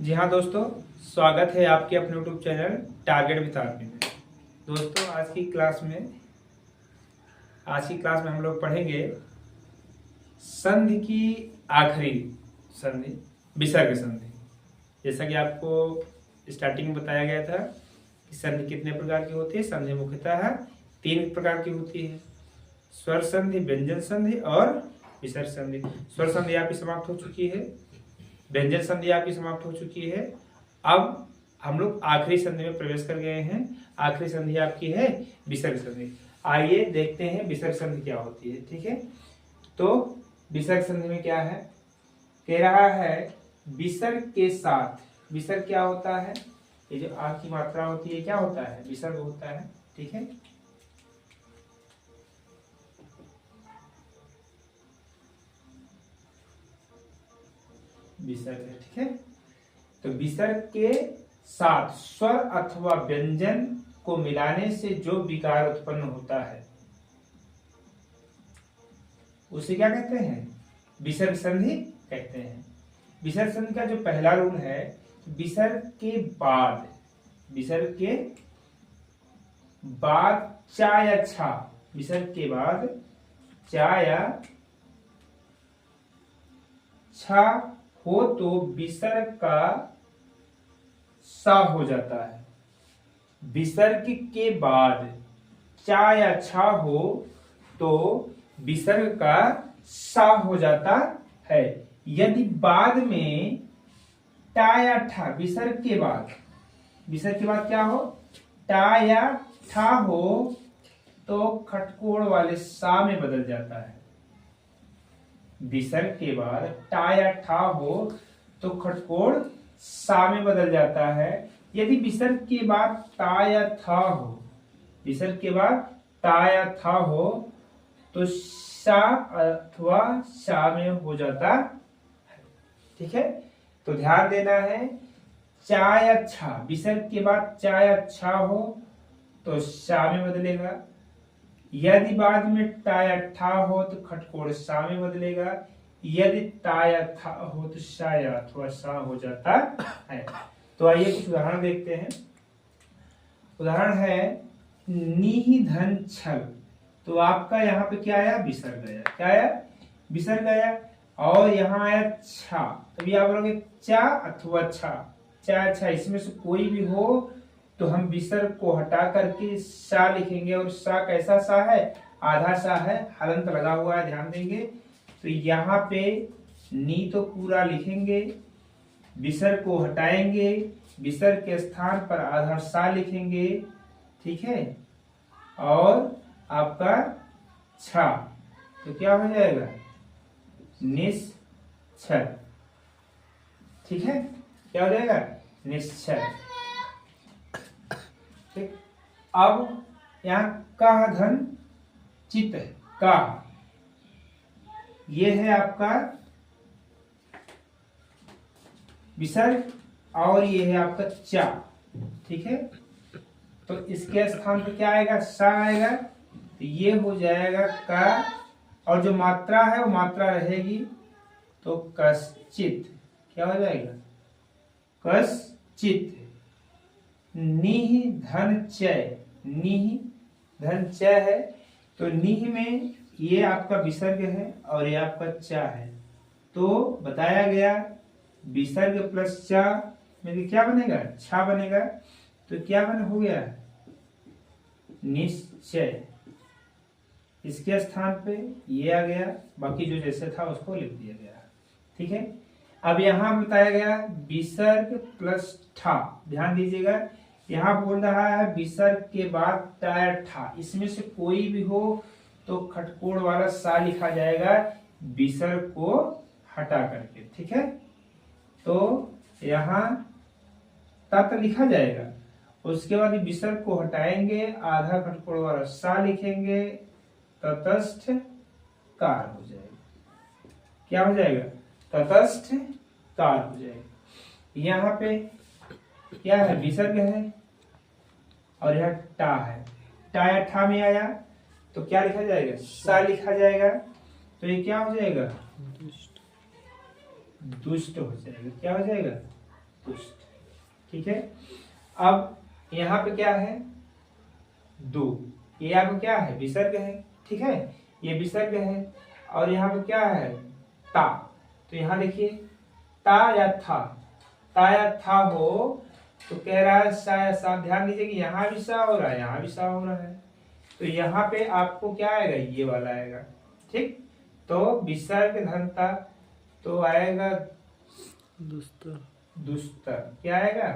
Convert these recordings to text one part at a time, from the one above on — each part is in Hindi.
जी हाँ दोस्तों, स्वागत है आपके अपने YouTube channel target with army में। दोस्तों आज की क्लास में हम लोग पढ़ेंगे संधि की आखिरी संधि, विसर्ग संधि। जैसा कि आपको स्टार्टिंग में बताया गया था कि संधि कितने प्रकार की होती है। संधि मुख्यतः 3 प्रकार की होती है: स्वर संधि, व्यंजन संधि और विसर्ग संधि। स्वर संधि आपकी समाप्त हो चुकी है, व्यंजन संधि आपकी समाप्त हो चुकी है। अब हम लोग आखिरी संधि में प्रवेश कर गए हैं। आखिरी संधि आपकी है विसर्ग संधि। आइए देखते हैं विसर्ग संधि क्या होती है। ठीक है, तो विसर्ग संधि में क्या है, कह रहा है विसर्ग के साथ। विसर्ग क्या होता है? ये जो आ की मात्रा होती है क्या होता है? विसर्ग होता है। ठीक है, विसर्ग है। ठीक है, तो विसर्ग के साथ स्वर अथवा व्यंजन को मिलाने से जो विकार उत्पन्न होता है उसे क्या कहते हैं? विसर्ग संधि कहते हैं। विसर्ग संधि का जो पहला रूल है, विसर्ग के बाद चा या छा, विसर्ग के बाद चा या छा हो तो विसर्ग का सा हो जाता है। विसर्ग के बाद चा या छा हो तो विसर्ग का सा हो जाता है। यदि बाद में टा या ठा, विसर्ग के बाद क्या हो? टा या ठा हो तो खटकोड़ वाले सा में बदल जाता है। विसर्ग के बाद टा या ठा हो तो खटकोड़ सा में बदल जाता है। यदि विसर्ग के बाद ता या था हो, विसर्ग के बाद ता या था हो तो सा अथवा शा में हो जाता है। ठीक है, तो ध्यान देना है, चा या छा, विसर्ग के बाद चा या छा हो तो शा में बदलेगा। यदि बाद में टा या ठा हो तो खटकोड़ सा में बदलेगा। यदि ता या था हो तो शा या अथवा सा हो जाता है। तो आइए कुछ उदाहरण देखते हैं। उदाहरण है नी धन छल। तो आपका यहाँ पे क्या आया? विसर्ग आया। क्या आया? विसर्ग आया। और यहाँ आया छा, तभी आप बोलोगे चा अथवा छा, चा छा, इसमें से कोई भी हो तो हम विसर्ग को हटा करके सा लिखेंगे। और सा कैसा सा है? आधा सा है, हलंत लगा हुआ है, ध्यान देंगे। तो यहाँ पे नी तो पूरा लिखेंगे, विसर्ग को हटाएंगे, विसर्ग के स्थान पर आधा सा लिखेंगे। ठीक है, और आपका छा तो क्या हो जाएगा? निश्चल। ठीक है, क्या हो जाएगा? निश्चल। ठीक, अब यहाँ का धन चित है, का ये है आपका विसर्ग और ये है आपका चा। ठीक है, तो इसके स्थान पे क्या आएगा? सा आएगा। तो ये हो जाएगा का, और जो मात्रा है वो मात्रा रहेगी तो कश्चित। क्या हो जाएगा? कश्चित। निह धन चय, निह धन चय है तो निह में ये आपका विसर्ग है और ये आपका चा है। तो बताया गया विसर्ग प्लस चा में क्या बनेगा? छा बनेगा। तो क्या हो गया? निश्चय। इसके स्थान पे ये आ गया, बाकी जो जैसे था उसको लिख दिया गया। ठीक है, अब यहां बताया गया विसर्ग प्लस ठा। ध्यान दीजिएगा, यहां बोल रहा है विसर्ग के बाद टा या ठा, इसमें से कोई भी हो तो खटकोड़ वाला सा लिखा जाएगा विसर्ग को हटा करके। ठीक है, तो यहाँ तत् लिखा जाएगा, उसके बाद विसर्ग को हटाएंगे, आधा खटकोड़ वाला सा लिखेंगे, तटस्थ कार हो जाएगा। क्या हो जाएगा? तटस्थ कार हो जाएगा। यहाँ पे क्या है? विसर्ग है और यह टा है। टा या ठा में आया तो क्या लिखा जाएगा? सा लिखा जाएगा। तो ये क्या हो जाएगा? दुष्ट हो जाएगा। क्या हो जाएगा? दुष्ट। ठीक है, अब यहाँ पे क्या है, दो, ये आपको क्या है, विसर्ग है। ठीक है, ये विसर्ग है, और यहाँ पे क्या है, ता। तो यहाँ देखिए ता या था हो तो कह रहा है सा या सा। ध्यान दीजिए कि यहाँ भी सा हो रहा है, यहाँ भी सा हो रहा है, तो यहाँ पे आपको क्या आएगा, ये वाला आएगा। ठीक, तो विसर्ग धनता तो आएगा दुस्तर। दुस्तर क्या आएगा,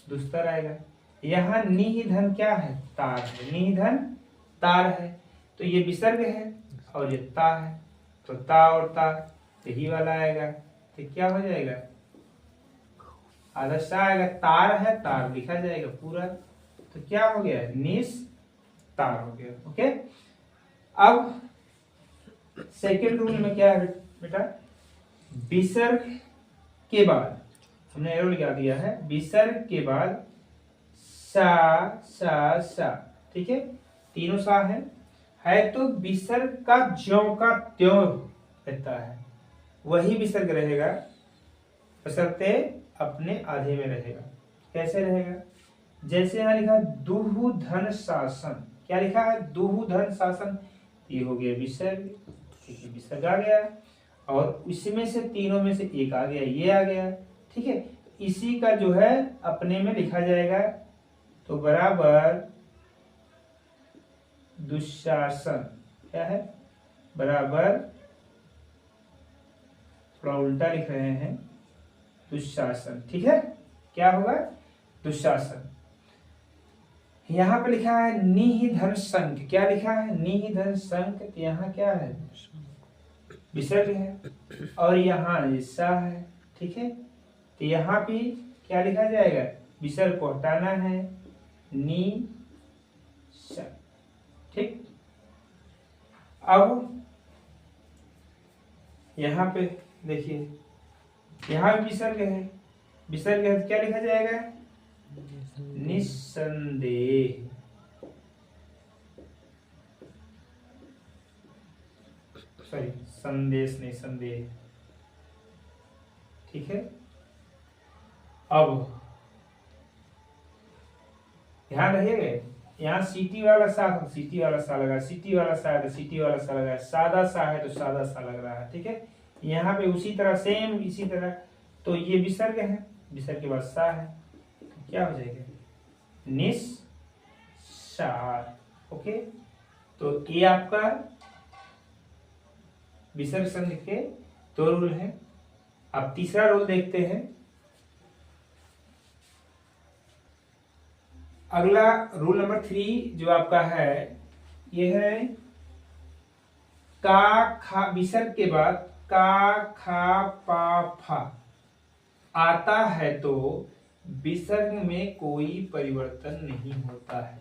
दुस्तर आएगा। यहाँ निधन क्या है, तार है, निधन तार है, तो ये विसर्ग है और ये ता है, तो ता और तार यही वाला आएगा। तो क्या हो जाएगा, आदर्श आएगा, तार है, तार लिखा जाएगा पूरा, तो क्या हो गया, निस तार हो गया। ओके, अब सेकेंड रूल में क्या है बेटा, विसर्ग के बाद हमने एरो लगा दिया है, विसर्ग के बाद सा सा सा। ठीक है, तीनों सा है तो विसर्ग का ज्यों का त्यों रहता है, वही विसर्ग रहेगा, बशर्ते अपने आधे में रहेगा। कैसे रहेगा, जैसे यहाँ लिखा दुहु धन शासन, क्या लिखा है, दुहु धन शासन, ये हो गया विसर्ग, विसर्ग आ गया, और इसमें से तीनों में से एक आ गया, ये आ गया। ठीक है, इसी का जो है अपने में लिखा जाएगा, तो बराबर दुशासन, क्या है, बराबर, थोड़ा उल्टा लिख रहे हैं, दुशासन। ठीक है, क्या होगा, दुशासन। यहाँ पे लिखा है निधन संक, क्या लिखा है, निधन संक, तो यहाँ क्या है, विसर्ग है, और यहाँ सा है। ठीक है, तो यहाँ पे क्या लिखा जाएगा, विसर्ग को हटाना है, नी सा। ठीक, अब यहाँ पे देखिए, यहाँ भी विसर्ग है, विसर्ग है तो क्या लिखा जाएगा, निस्संदेह। सॉरी, संदेश नहीं, संदेह। ठीक है, अब ध्यान रखिएगा, यहाँ सीटी वाला सा तो सीटी वाला सा लगा, सीटी वाला सा है तो सीटी वाला सा लगा, सादा सा है तो सादा सा लग रहा है। ठीक है, यहाँ पे उसी तरह सेम इसी तरह, तो ये विसर्ग है, विसर्ग के बाद सा है, तो क्या हो जाएगा, निस्सार। ओके, तो ये आपका विसर्ग संधि के दो रूल है। अब तीसरा रूल देखते हैं। अगला रूल नंबर 3 जो आपका है, ये है का खा, विसर्ग के बाद का खा पा फा आता है तो विसर्ग में कोई परिवर्तन नहीं होता है।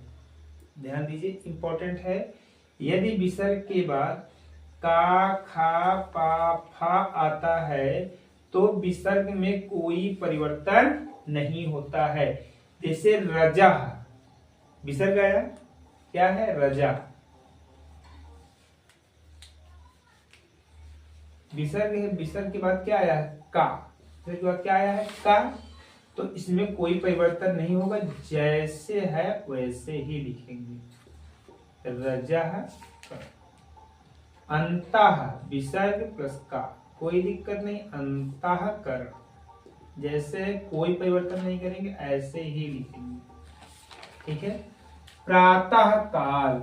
ध्यान दीजिए, इंपॉर्टेंट है, यदि विसर्ग के बाद का खा पा फा आता है तो विसर्ग में कोई परिवर्तन नहीं होता है। जैसे रजा, विसर्ग आया, क्या है, रजा, विसर्ग है, विसर्ग के बाद क्या आया है, का, विसर्ग के बाद क्या आया है, का, तो इसमें कोई परिवर्तन नहीं होगा, जैसे है वैसे ही लिखेंगे, रजा है। अंतः विसर्ग प्लस का, कोई दिक्कत नहीं, अंतः कर, जैसे कोई परिवर्तन नहीं करेंगे ऐसे ही लिखेंगे। ठीक है, प्रातः काल,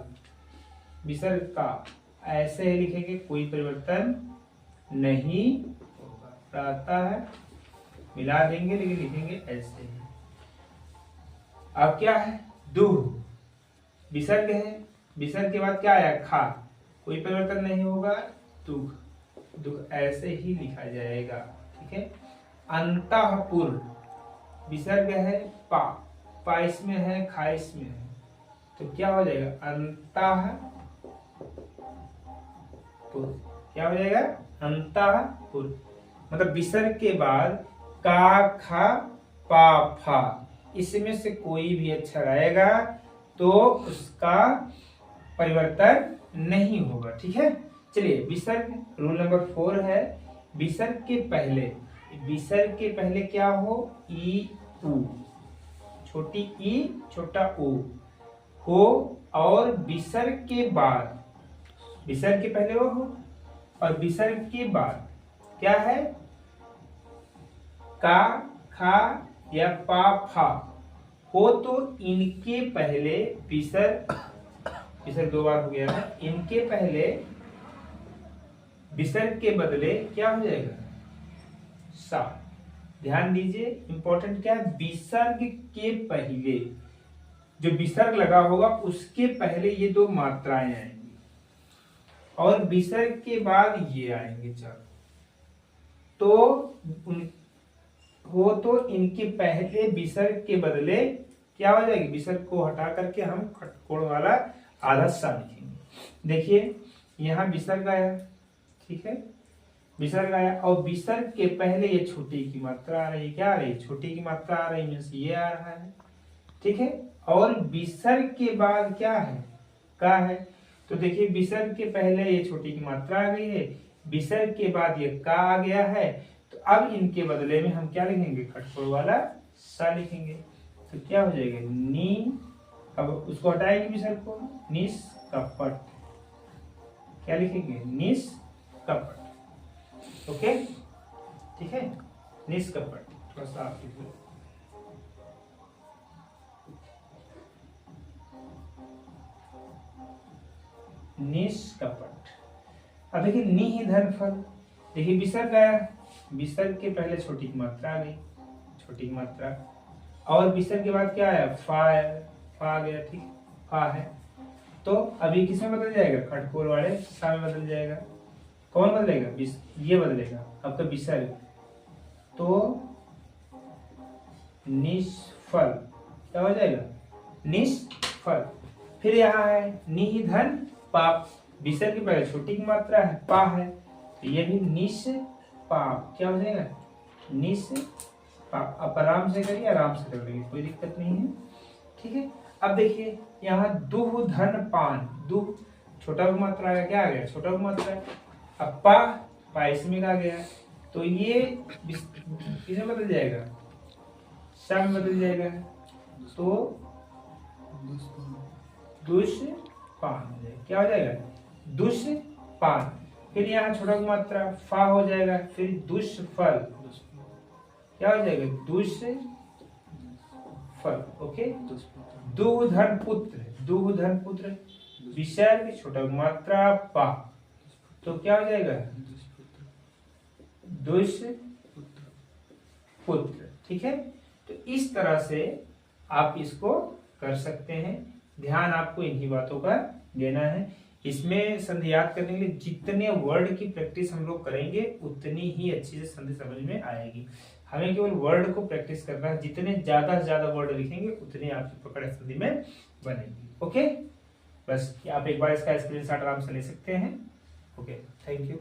विसर्ग का, ऐसे ही लिखेंगे, कोई परिवर्तन नहीं होगा, प्रातः मिला देंगे लेकिन लिखेंगे ऐसे ही। अब क्या है, दुह, विसर्ग है, विसर्ग के बाद क्या आया, खा, कोई परिवर्तन नहीं होगा, दुख, दुख ऐसे ही लिखा जाएगा। ठीक है, अंतःपुर, विसर्ग है, पा, पा इसमें है, खा इसमें है, तो क्या हो जाएगा, अंतःपुर, क्या हो जाएगा, अंतःपुर, मतलब विसर्ग के बाद का खा पा फा, इसमें से कोई भी अक्षर आएगा तो उसका परिवर्तन नहीं होगा। ठीक है, चलिए विसर्ग रूल नंबर 4 है, विसर्ग के पहले विसर्ग के पहले क्या हो, ई उ, छोटी ई छोटा उ हो, और विसर्ग के बाद, विसर्ग के पहले वो हो और विसर्ग के बाद क्या है, का, खा या पा, फा हो, तो इनके पहले विसर्ग, विसर्ग दो बार हो गया है, इनके पहले विसर्ग के बदले क्या हो जाएगा, सा। ध्यान दीजिए, इंपॉर्टेंट क्या है, विसर्ग के पहले जो विसर्ग लगा होगा उसके पहले ये दो मात्राएं आएंगी और विसर्ग के बाद ये आएंगे चार, तो हो तो इनके पहले विसर्ग के बदले क्या हो जाएगी, विसर्ग को हटा करके हम खटकोण वाला आधा सा लिखेंगे। देखिए यहाँ विसर्ग आया, ठीक है, विसर्ग आया और विसर्ग के पहले ये छोटी की मात्रा आ रही है, क्या आ रही है, छोटी की मात्रा आ रही है, ये आ रहा है, ठीक है, और विसर्ग के बाद क्या है, का है, तो देखिए विसर्ग के पहले ये छोटी की मात्रा आ गई है, विसर्ग के बाद ये का आ गया है, तो अब इनके बदले में हम क्या लिखेंगे, खटकोण वाला सा लिखेंगे, तो क्या हो जाएगा, नी, अब उसको हटाएंगे विसर्ग को, निष्कपट, क्या लिखेंगे, निष्कपट, ओके, ठीक है, निष्कपट, थोड़ा सा आप लिखिए, निष्कपट। अब देखिए नि धन फल, देखिए विसर्ग आया, विसर्ग के पहले छोटी की मात्रा आ गई, छोटी की मात्रा, और विसर्ग के बाद क्या आया, फा आया, फा आ गया, ठीक, फा है, तो अभी किसमें बदल जाएगा, खटकोण वाले सा में बदल जाएगा, कौन बदलेगा, ये बदलेगा आपका विसर्ग, तो निष्फल क्या हो जाएगा, निष्फल। फिर यहाँ है नि धन पाप, विसर्ग के पहले छोटी की मात्रा है, पा है, तो ये भी निश पाप क्या हो जाएगा, निश पाप। आप आराम से करिए, आराम से कर लेंगे, कोई दिक्कत नहीं है, ठीक है। अब देखिए यहाँ दुह धन पान, दुह छोटा मात्रा आया, क्या आ गया, छोटा मात्रा, अब पा, पा इसमें आ गया, तो ये किसमें बदल जाएगा, सा में बदल जाएगा, तो दुष्पान हो जाएगा, क्या हो जाएगा, दुष्पान। फिर यहाँ छोटा मात्रा फा हो जाएगा, फिर दुष्फल, क्या हो जाएगा, दुष्फल, ओके। दुधन पुत्र, दुधन पुत्र, विसर्ग छोटा मात्रा पा, तो क्या हो जाएगा, दुष्पुत्र, ठीक है। तो इस तरह से आप इसको कर सकते हैं, ध्यान आपको इन्हीं बातों का देना है। इसमें संधि याद करने के लिए जितने वर्ड की प्रैक्टिस हम लोग करेंगे उतनी ही अच्छी से संधि समझ में आएगी। हमें केवल वर्ड को प्रैक्टिस करना है, जितने ज्यादा से ज्यादा वर्ड लिखेंगे उतनी आपकी पकड़ संधि में बनेगी, ओके। बस आप एक बार इसका स्क्रीनशॉट आराम से ले सकते हैं, ओके, थैंक यू।